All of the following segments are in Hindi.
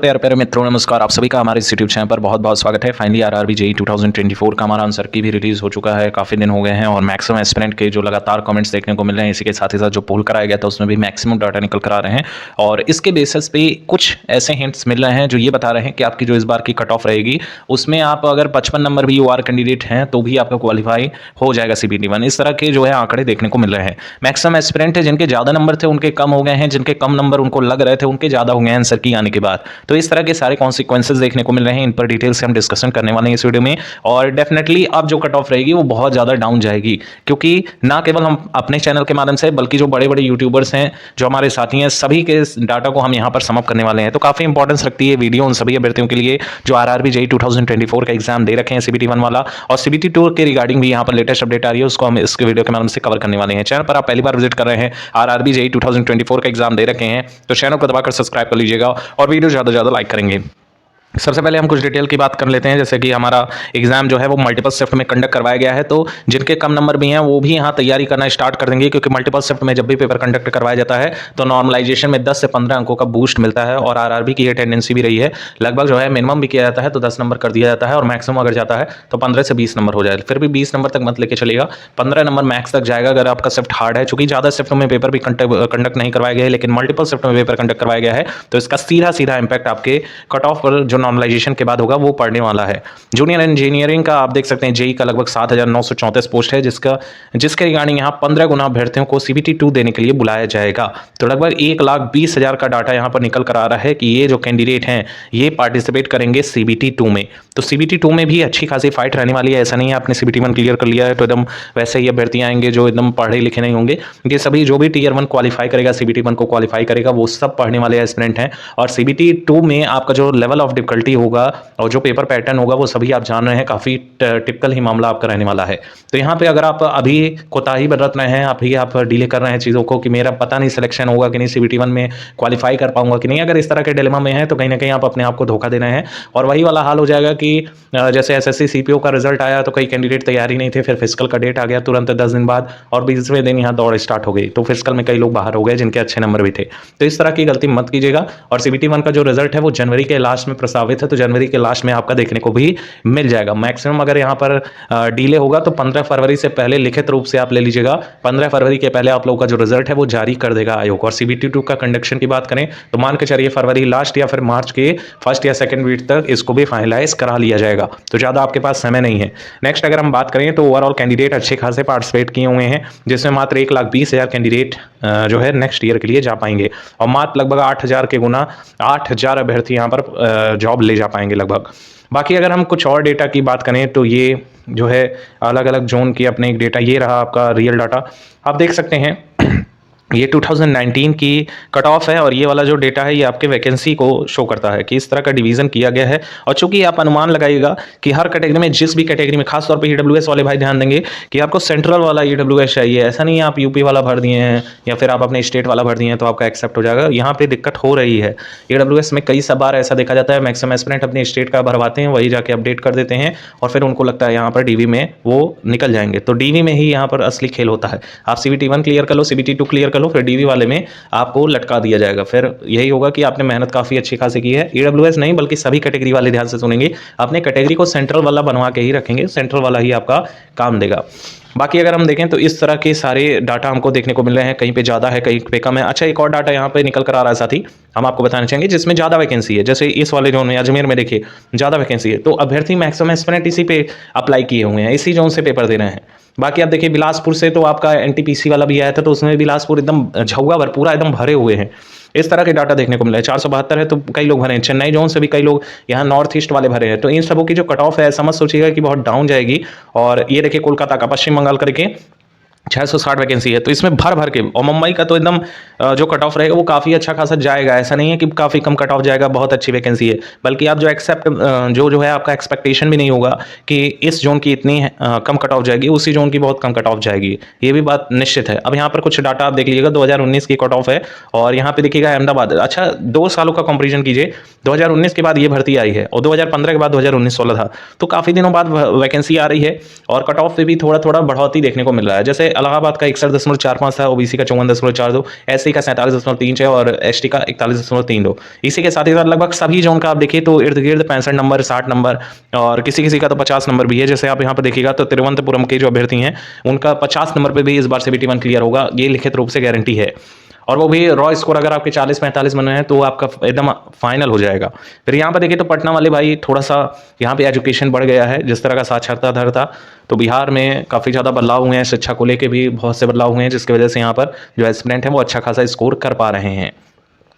प्यारे प्यारे मित्रों, नमस्कार। आप सभी का हमारे इस यूट्यूब चैनल पर बहुत बहुत स्वागत है। फाइनली आरआरबी जेईई 2024 का हमारा आंसर की भी रिलीज हो चुका है। काफ़ी दिन हो गए हैं और मैक्सिमम एस्पिरेंट के जो लगातार कमेंट्स देखने को मिल रहे हैं, इसी के साथ ही साथ जो पोल कराया गया था उसमें भी मैक्सिमम डाटा निकल कर आ रहे हैं और इसके बेसिस पे कुछ ऐसे हिंट्स मिल रहे हैं जो ये बता रहे हैं कि आपकी जो इस बार की कट ऑफ रहेगी उसमें आप अगर 55 नंबर भी यूआर कैंडिडेट हैं तो भी आपका क्वालिफाई हो जाएगा सीबीटी 1। इस तरह के जो है आंकड़े देखने को मिल रहे हैं। मैक्सिमम एस्पिरेंट है जिनके ज़्यादा नंबर थे उनके कम हो गए हैं, जिनके कम नंबर उनको लग रहे थे उनके ज़्यादा हो गए हैं आंसर की आने के बाद। तो इस तरह के सारे कॉन्सिक्वेंसेस देखने को मिल रहे हैं, इन पर डिटेल से हम डिस्कशन करने वाले हैं इस वीडियो में। और डेफिनेटली अब जो कट ऑफ रहेगी वो बहुत ज़्यादा डाउन जाएगी, क्योंकि ना केवल हम अपने चैनल के माध्यम से बल्कि जो बड़े बड़े यूट्यूबर्स हैं, जो हमारे साथी हैं, सभी के डाटा को हम यहाँ पर समअप करने वाले हैं। तो काफ़ी इंपॉर्टेंस रखती है वीडियो उन सभी अभ्यर्थियों के लिए जो आरआरबी जेईई 2024 का एग्जाम दे रखे हैं सीबीटी 1 वाला, और सीबीटी 2 के रिगार्डिंग भी यहाँ पर लेटेस्ट अपडेट आ रही है, उसको हम इस वीडियो के माध्यम से कवर करने वाले हैं। चैनल पर आप पहली बार विजिट कर रहे हैं, आरआरबी जेईई 2024 का एग्जाम दे रखे हैं, तो चैनल को दबाकर सब्सक्राइब कर लीजिएगा और वीडियो ज़्यादा से ज़्यादा लाइक करेंगे। सबसे पहले हम कुछ डिटेल की बात कर लेते हैं। जैसे कि हमारा एग्जाम जो है वो मल्टीपल शिफ्ट में कंडक्ट करवाया गया है, तो जिनके कम नंबर भी हैं वो भी यहाँ तैयारी करना स्टार्ट कर देंगे, क्योंकि मल्टीपल शिफ्ट में जब भी पेपर कंडक्ट करवाया जाता है तो नॉर्मलाइजेशन में 10 से 15 अंकों का बूस्ट मिलता है। और आरआरबी की ये टेंडेंसी भी रही है, लगभग जो है मिनिमम भी किया जाता है तो 10 नंबर कर दिया जाता है, और मैक्सिमम अगर जाता है तो 15 से 20 नंबर हो जाए। फिर भी 20 नंबर तक मत लेके चलेगा, 15 नंबर मैक्स तक जाएगा अगर आपका शिफ्ट हार्ड है। चूंकि ज़्यादा शिफ्ट में पेपर भी कंडक्ट नहीं करवाया गया है, लेकिन मल्टीपल शिफ्ट में पेपर कंडक्ट करवाया गया है, तो इसका सीधा सीधा इंपैक्ट आपके कट ऑफ पर जो नॉर्मलाइजेशन के बाद होगा वो पढ़ने वाला है। जूनियर इंजीनियरिंग का आप देख सकते हैं जेईई का लगभग 7,934 पोस्ट है, जिसके रिगार्डिंग यहाँ 15 गुना अभ्यर्थियों को सीबीटी 2 देने के लिए बुलाया जाएगा। तो लगभग 1,20,000 का डाटा यहाँ पर निकल कर आ रहा है कि ये जो कैंडिडेट हैं ये पार्टिसिपेट करेंगे सीबीटी 2 में। तो सीबीटी 2 में भी अच्छी खासी फाइट रहने वाली है। ऐसा नहीं है आपने सीबीटी 1 क्लियर कर लिया है तो एकदम वैसे ही अभ्यर्थी आएंगे जो एकदम पढ़े लिखे नहीं होंगे। ये सभी जो भी टियर 1 क्वालिफाई करेगा, सीबीटी 1 को क्वालिफाई करेगा, वो सब पढ़ने वाले एस्पिरेंट हैं। और सीबीटी 2 में आपका जो लेवल ऑफ डिफिकल्टी होगा और जो पेपर पैटर्न होगा वो सभी आप जान रहे हैं, काफ़ी टिपिकल ही मामला आपका रहने वाला है। तो यहाँ पे अगर आप अभी कोताही बरत रहे हैं, अभी आप डिले कर रहे हैं चीज़ों को कि मेरा पता नहीं सिलेक्शन होगा कि नहीं, सीबीटी 1 में क्वालिफाई कर पाऊंगा कि नहीं, अगर इस तरह के डिलेमा में है तो कहीं ना कहीं आप अपने आप को धोखा दे रहे हैं। और वही वाला हाल हो जाएगा कि जैसे एसएससी सीपीओ का रिजल्ट आया तो कई कैंडिडेट तैयारी नहीं थे, फिर फिजिकल का डेट आ गया तुरंत 10 दिन बाद और 20वें दिन यहाँ दौड़ स्टार्ट हो गई, तो फिजिकल में कई लोग बाहर हो गए जिनके अच्छे नंबर भी थे। तो इस तरह की गलती मत कीजिएगा। और सीबीटी 1 का जो रिजल्ट है वो जनवरी के लास्ट में प्रस्तावित है, तो जनवरी के लास्ट में आपका देखने को भी मिल जाएगा। मैक्सिमम अगर यहाँ पर डिले होगा तो 15 फरवरी से पहले लिखित रूप से आप ले लीजिएगा। 15 फरवरी के पहले आप लोगों का जो रिजल्ट है वो जारी कर देगा आयोग। और सीबीटी 2 का कंडक्शन की बात करें तो मान के चलिए फरवरी लास्ट या फिर मार्च के फर्स्ट या सेकंड वीक तक इसको भी फाइनलाइज करा लिया जाएगा, तो ज़्यादा आपके पास समय नहीं है। नेक्स्ट अगर हम बात करें तो ओवरऑल कैंडिडेट अच्छे खासे पार्टिसिपेट किए हुए हैं, जिसमें मात्र 1,20,000 कैंडिडेट जो है नेक्स्ट ईयर के लिए जा पाएंगे, और मात्र लगभग 8,000 के गुना 8,000 अभ्यर्थी यहाँ पर जॉब ले जा पाएंगे लगभग। बाकी अगर हम कुछ और डेटा की बात करें तो ये जो है अलग अलग जोन की अपने एक डेटा, ये रहा आपका रियल डाटा, आप देख सकते हैं ये 2019 की कट ऑफ है। और ये वाला जो डेटा है ये आपके वैकेंसी को शो करता है कि इस तरह का डिवीजन किया गया है। और चूंकि आप अनुमान लगाइएगा कि हर कैटेगरी में, जिस भी कैटेगरी में, खासतौर पे ईडब्ल्यूएस वाले भाई ध्यान देंगे कि आपको सेंट्रल वाला ईडब्ल्यूएस चाहिए, ऐसा नहीं है आप यूपी वाला भर दिए हैं या फिर आप अपने स्टेट वाला भर दिए हैं तो आपका एक्सेप्ट हो जाएगा। यहाँ पे दिक्कत हो रही है ईडब्ल्यूएस में, कई सब बार ऐसा देखा जाता है मैक्सिमम एस्पिरेंट अपने स्टेट का भरवाते हैं, वही जाके अपडेट कर देते हैं और फिर उनको लगता है यहाँ पर डीवी में वो निकल जाएंगे। तो डीवी में ही यहाँ पर असली खेल होता है। आप सीबीटी 1 क्लियर कर लो, सीबीटी 2 क्लियर कर लो, फिर डीवी वाले में आपको लटका दिया जाएगा। फिर यही होगा कि आपने मेहनत काफी अच्छी खासी की है। ईडब्ल्यूएस नहीं बल्कि सभी कैटेगरी वाले ध्यान से सुनेंगे, अपने कैटेगरी को सेंट्रल वाला बनवा के ही रखेंगे, सेंट्रल वाला ही आपका काम देगा। बाकी अगर हम देखें तो इस तरह के सारे डाटा हमको देखने को मिल रहे हैं, कहीं पे ज़्यादा है कहीं पे कम है। अच्छा, एक और डाटा यहाँ पे निकल कर आ रहा है साथी, हम आपको बताना चाहेंगे जिसमें ज़्यादा वैकेंसी है। जैसे इस वाले जोन में अजमेर में देखिए ज़्यादा वैकेंसी है, तो अभ्यर्थी मैक्सिमम एस्पिरेंट इसी पे अप्लाई किए हुए हैं, इसी जोन से पेपर दे रहे हैं। बाकी आप देखिए बिलासपुर से तो आपका एनटीपीसी वाला भी आया था, तो उसमें बिलासपुर एकदम झुआ भर पूरा एकदम भरे हुए हैं। इस तरह के डाटा देखने को मिला है। 472 है तो कई लोग भरे हैं, चेन्नई जोन से भी कई लोग यहाँ नॉर्थ ईस्ट वाले भरे हैं। तो इन सबों की जो कट ऑफ है समझ सोचिएगा कि बहुत डाउन जाएगी। और ये देखिए कोलकाता का, पश्चिम बंगाल करके 660 वैकेंसी है, तो इसमें भर भर के, और मुंबई का तो एकदम जो कट ऑफ रहेगा वो काफ़ी अच्छा खासा जाएगा। ऐसा नहीं है कि काफ़ी कम कट ऑफ जाएगा, बहुत अच्छी वैकेंसी है, बल्कि आप जो जो है आपका एक्सपेक्टेशन भी नहीं होगा कि इस जोन की इतनी कम कट ऑफ जाएगी, उसी जोन की बहुत कम कट ऑफ जाएगी, ये भी बात निश्चित है। अब यहाँ पर कुछ डाटा आप देख लीजिएगा, 2019 की कट ऑफ है और यहाँ पे देखिएगा अहमदाबाद। अच्छा, 2 सालों का कंपेरिजन कीजिए, 2019 के बाद ये भर्ती आई है और 2015 के बाद 2019-16 था, तो काफ़ी दिनों बाद वैकेंसी आ रही है और कट ऑफ पे भी थोड़ा थोड़ा बढ़ोतरी देखने को मिल रहा है। जैसे इलाहाबाद का 61.45 था, ओबीसी का 54.42, एससी का 47.36 और एसटी का 41.32। इसी के साथ ही साथ लगभग सभी जोन का आप देखिए तो इर्द गिर्द 65 नंबर, 60 नंबर और किसी किसी का तो 50 नंबर भी है। जैसे आप यहाँ पर देखिएगा तो तिरुवनंतपुरम के जो अभ्यर्थी हैं उनका 50 नंबर पे भी इस बार CBT 1 क्लियर होगा, ये लिखित रूप से गारंटी है। और वो भी रॉ स्कोर अगर आपके 40-45 बने हैं तो आपका एकदम फाइनल हो जाएगा। फिर यहाँ पर देखिए तो पटना वाले भाई थोड़ा सा यहाँ पे एजुकेशन बढ़ गया है, जिस तरह का साक्षरता दर था तो बिहार में काफ़ी ज़्यादा बदलाव हुए हैं, शिक्षा को लेके भी बहुत से बदलाव हुए हैं, जिसकी वजह से यहाँ पर जो एस्पिरेंट हैं वो अच्छा खासा स्कोर कर पा रहे हैं।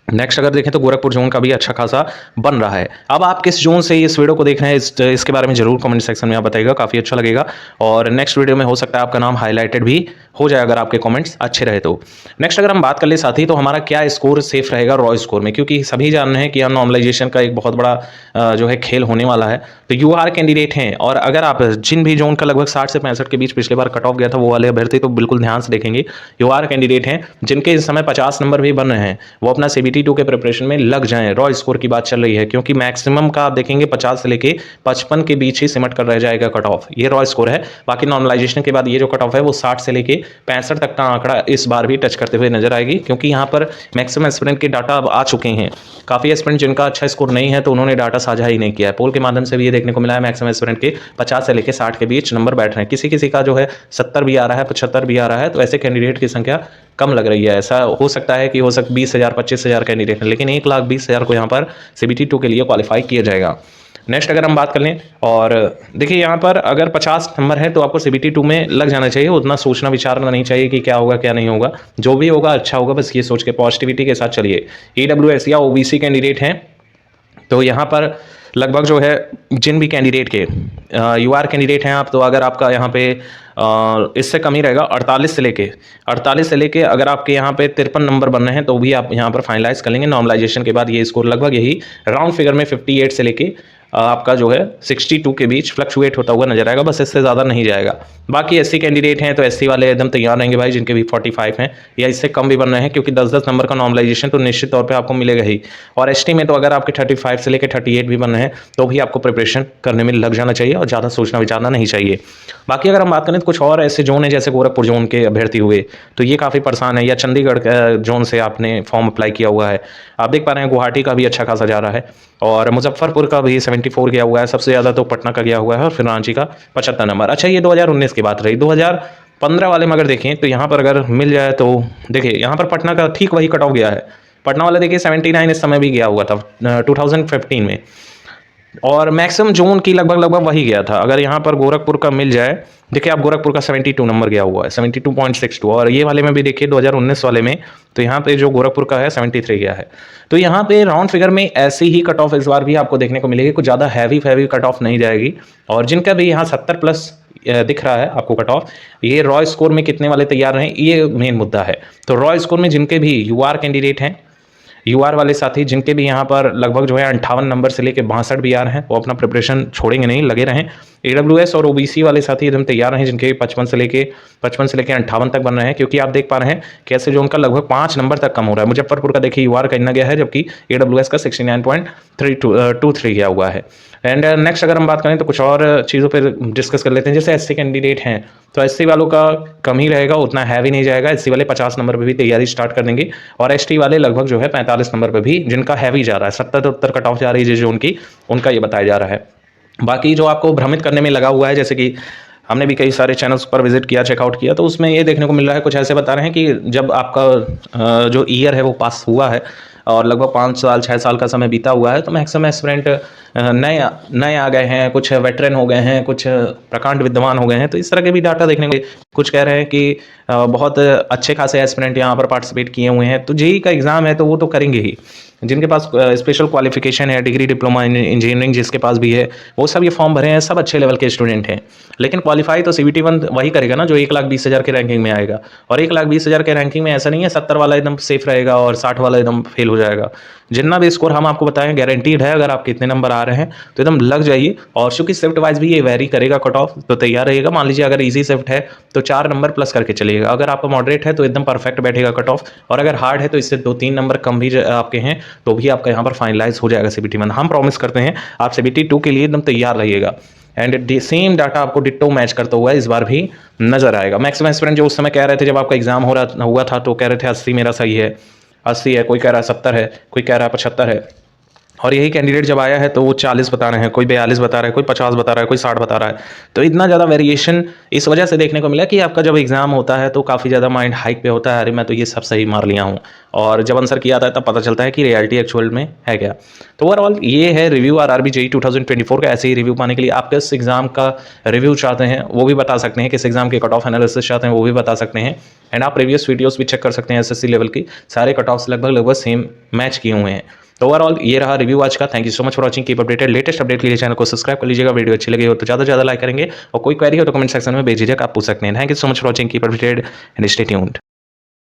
नेक्स्ट अगर देखें तो गोरखपुर जोन का भी अच्छा खासा बन रहा है। अब आप किस जोन से इस वीडियो को देख रहे हैं इसके बारे में जरूर कमेंट सेक्शन में आप बताइएगा, काफ़ी अच्छा लगेगा। और नेक्स्ट वीडियो में हो सकता है आपका नाम हाईलाइटेड भी हो जाए अगर आपके कमेंट्स अच्छे रहे तो। नेक्स्ट अगर हम बात कर ले साथी तो हमारा क्या स्कोर सेफ रहेगा रॉ स्कोर में, क्योंकि सभी जान रहे हैं कि नॉर्मलाइजेशन का एक बहुत बड़ा जो है खेल होने वाला है। तो यूआर कैंडिडेट हैं और अगर आप जिन भी जोन का लगभग 60 से 65 के बीच पिछले बार कट ऑफ गया था वो वाले अभ्यर्थी तो बिल्कुल ध्यान से देखेंगे। यूआर कैंडिडेट हैं जिनके इस समय 50 नंबर भी बन रहे हैं, वो अपना CBT 2 के प्रिपरेशन में लग जाएं। रॉ स्कोर की बात चल रही है क्योंकि मैक्सिमम का आप देखेंगे 50 से लेके 55 के बीच ही सिमट कर रह जाएगा कट ऑफ, ये रॉ स्कोर है। बाकी नॉर्मलाइजेशन के बाद ये जो कट ऑफ है वो 60 से लेके 65 तक का आंकड़ा इस बार भी टच करते हुए नजर आएगी, क्योंकि यहाँ पर मैक्सिमम एस्पिरेंट के डाटा अब आ चुके हैं। काफी एस्पिरेंट जिनका अच्छा स्कोर नहीं है तो उन्होंने डाटा साझा ही नहीं किया है। पोल के माध्यम से भी ये देखने को मिला है मैक्सिमम एस्पिरेंट के 50 से लेके 60 के बीच नंबर बैठ रहे हैं। किसी किसी का जो है 70 भी आ रहा है, 75 भी आ रहा है, तो ऐसे कैंडिडेट की संख्या कम लग रही है। ऐसा हो सकता है कि हो सकता 20,000 25,000 कैंडिडेट है, लेकिन 1,20,000 को यहाँ पर CBT 2 के लिए क्वालिफाई किया जाएगा। नेक्स्ट अगर हम बात कर लें और देखिए यहाँ पर अगर 50 नंबर है तो आपको CBT 2 में लग जाना चाहिए, उतना सोचना विचारना नहीं चाहिए कि क्या होगा क्या नहीं होगा, जो भी होगा अच्छा होगा, बस ये सोच के पॉजिटिविटी के साथ चलिए। EWS या OBC कैंडिडेट हैं तो यहाँ पर लगभग जो है जिन भी कैंडिडेट के UR कैंडिडेट हैं आप, तो अगर आपका यहाँ पे इससे कम ही रहेगा 48 से लेके अगर आपके यहाँ पे 53 नंबर बन रहे हैं तो भी आप यहाँ पर फाइनलाइज कर लेंगे। नॉर्मलाइजेशन के बाद ये स्कोर लगभग यही राउंड फिगर में 58 से लेके आपका जो है 62 के बीच फ्लक्चुएट होता हुआ नजर आएगा, बस इससे ज़्यादा नहीं जाएगा। बाकी SC कैंडिडेट हैं तो SC वाले एकदम तैयार रहेंगे भाई, जिनके भी 45 हैं या इससे कम भी बन रहे हैं, क्योंकि 10-10 नंबर का नॉर्मलाइजेशन तो निश्चित तौर पे आपको मिलेगा ही। और ST में तो अगर आपके 35 से लेकर 38 भी बन रहे हैं तो भी आपको प्रिपरेशन करने में लग जाना चाहिए और ज़्यादा सोचना विचारना नहीं चाहिए। बाकी अगर हम बात करें तो कुछ और ऐसे जोन है जैसे गोरखपुर जोन के अभ्यर्थी हुए तो ये काफ़ी परेशान है, या चंडीगढ़ जोन से आपने फॉर्म अप्लाई किया हुआ है, आप देख पा रहे हैं गुवाहाटी का भी अच्छा खासा जा रहा है और मुजफ्फरपुर का भी 74 गया हुआ है, सबसे ज़्यादा तो पटना का गया हुआ है और फिर रांची का 75 नंबर। अच्छा ये 2019 की बात रही। 2015 वाले में अगर देखें तो यहाँ पर अगर मिल जाए तो देखिए यहाँ पर पटना का ठीक वही कट ऑफ गया है। पटना वाला देखिए 79 इस समय भी गया हुआ था 2015 में, और मैक्सिमम जोन की लगभग वही गया था। अगर यहाँ पर गोरखपुर का मिल जाए, देखिए आप गोरखपुर का 72 नंबर गया हुआ है 72.62, और ये वाले में भी देखिए 2019 वाले में तो यहाँ पे जो गोरखपुर का है 73 गया है। तो यहाँ पे राउंड फिगर में ऐसी ही कट ऑफ इस बार भी आपको देखने को मिलेगी, कुछ ज़्यादा हैवी कट ऑफ नहीं जाएगी। और जिनका भी यहाँ 70 प्लस दिख रहा है आपको कट ऑफ, ये रॉ स्कोर में कितने वाले तैयार रहे ये मेन मुद्दा है। तो रॉ स्कोर में जिनके भी UR कैंडिडेट हैं, UR वाले साथी जिनके भी यहाँ पर लगभग जो है 58 नंबर से लेकर 62 भी आ रहे हैं, वो अपना प्रिपरेशन छोड़ेंगे नहीं, लगे रहें। AWS और OBC वाले साथी एकदम तैयार हैं जिनके 55 से लेके 58 तक बन रहे हैं, क्योंकि आप देख पा रहे हैं कैसे जो उनका लगभग 5 नंबर तक कम हो रहा है। मुजफ्फरपुर का देखिए UR का इतना गया है, जबकि AWS का 69.23 गया हुआ है। एंड नेक्स्ट अगर हम बात करें तो कुछ और चीज़ों पर डिस्कस कर लेते हैं। जैसे SC कैंडिडेट हैं तो SC वालों का कम ही रहेगा, उतना हैवी नहीं जाएगा। SC वाले 50 नंबर पर भी तैयारी स्टार्ट कर देंगे, और ST वाले लगभग जो है 45 नंबर पर भी जिनका हैवी जा रहा है, 70 कट ऑफ जा रही है जो उनका ये बताया जा रहा है। बाकी जो आपको भ्रमित करने में लगा हुआ है, जैसे कि हमने भी कई सारे चैनल्स पर विजिट किया, चेकआउट किया, तो उसमें ये देखने को मिल रहा है, कुछ ऐसे बता रहे हैं कि जब आपका जो ईयर है वो पास हुआ है और लगभग 5 साल 6 साल का समय बीता हुआ है, तो मैक्सिमम एस्पिरेंट नए आ गए हैं, कुछ वेटरन हो गए हैं, कुछ प्रकांड विद्वान हो गए हैं। तो इस तरह के भी डाटा देखने को, कुछ कह रहे हैं कि बहुत अच्छे खासे एस्पिरेंट यहाँ पर पार्टिसिपेट किए हुए हैं। तो जेईई का एग्ज़ाम है तो वो तो करेंगे ही, जिनके पास स्पेशल क्वालिफिकेशन है, डिग्री डिप्लोमा इंजीनियरिंग जिसके पास भी है, वो सब ये फॉर्म भरे हैं, सब अच्छे लेवल के स्टूडेंट हैं। लेकिन क्वालिफाई तो CBT 1 वही करेगा ना जो 1,20,000 के रैंकिंग में आएगा। और 1,20,000 के रैंकिंग में ऐसा नहीं है 70 वाला एकदम सेफ रहेगा और 60 वाला एकदम फेल हो जाएगा। जितना भी स्कोर हम आपको बताएं गारंटीड है, अगर आप कितने नंबर आ रहे हैं तो एकदम लग जाइए। और चूंकि शिफ्ट वाइज भी ये वेरी करेगा कट ऑफ, तो तैयार रहिएगा। मान लीजिए अगर इजी शिफ्ट है तो 4 नंबर प्लस करके चलिएगा, अगर आपका मॉडरेट है तो एकदम परफेक्ट बैठेगा कट ऑफ, और अगर हार्ड है तो इससे 2-3 नंबर कम भी आपके हैं तो भी आपका यहाँ पर फाइनलाइज हो जाएगा CBT 1। हम प्रॉमिस करते हैं आप CBT 2 के लिए एकदम तैयार रहिएगा। एंड सेम डाटा आपको डिट्टो मैच करता हुआ इस बार भी नजर आएगा। मैक्सिमम एस्पिरेंट जो उस समय कह रहे थे जब आपका एग्जाम हुआ था तो कह रहे थे 80 मेरा सही है, 80 है, कोई कह रहा है 70 है, कोई कह रहा है 75 है, और यही कैंडिडेट जब आया है तो वो 40 बता रहे हैं, कोई 42 बता रहा है, कोई 50 बता रहा है, कोई 60 बता रहा है। तो इतना ज़्यादा वेरिएशन इस वजह से देखने को मिला कि आपका जब एग्जाम होता है तो काफ़ी ज़्यादा माइंड हाइक पे होता है, अरे मैं तो ये सब सही मार लिया हूँ, और जब आंसर किया था तब पता चलता है कि रियलिटी एक्चुअल में है क्या। तो ओवरऑल ये है रिव्यू आरआरबी जेईई 2024 का। ऐसे ही रिव्यू पाने के लिए आप किस एग्जाम का रिव्यू चाहते हैं वो भी बता सकते हैं, किस एग्जाम के कट ऑफ एनालिसिस चाहते हैं वो भी बता सकते हैं, एंड आप प्रीवियस वीडियोस भी चेक कर सकते हैं। एसएससी लेवल की सारे कट ऑफ्स लगभग सेम मैच किए हुए हैं। तो ओवरऑल ये रहा रिव्यू आज का। Thank you so much for watching, keep updated. Latest update के लिए चैनल को सब्सक्राइब कर लीजिएगा। वीडियो अच्छी लगी हो तो ज़्यादा से ज़्यादा लाइक करेंगे, और कोई क्वेरी हो तो कमेंट सेक्शन में भेजिएगा, आप पूछ सकते हैं। Thank you so much for watching, keep updated and stay tuned.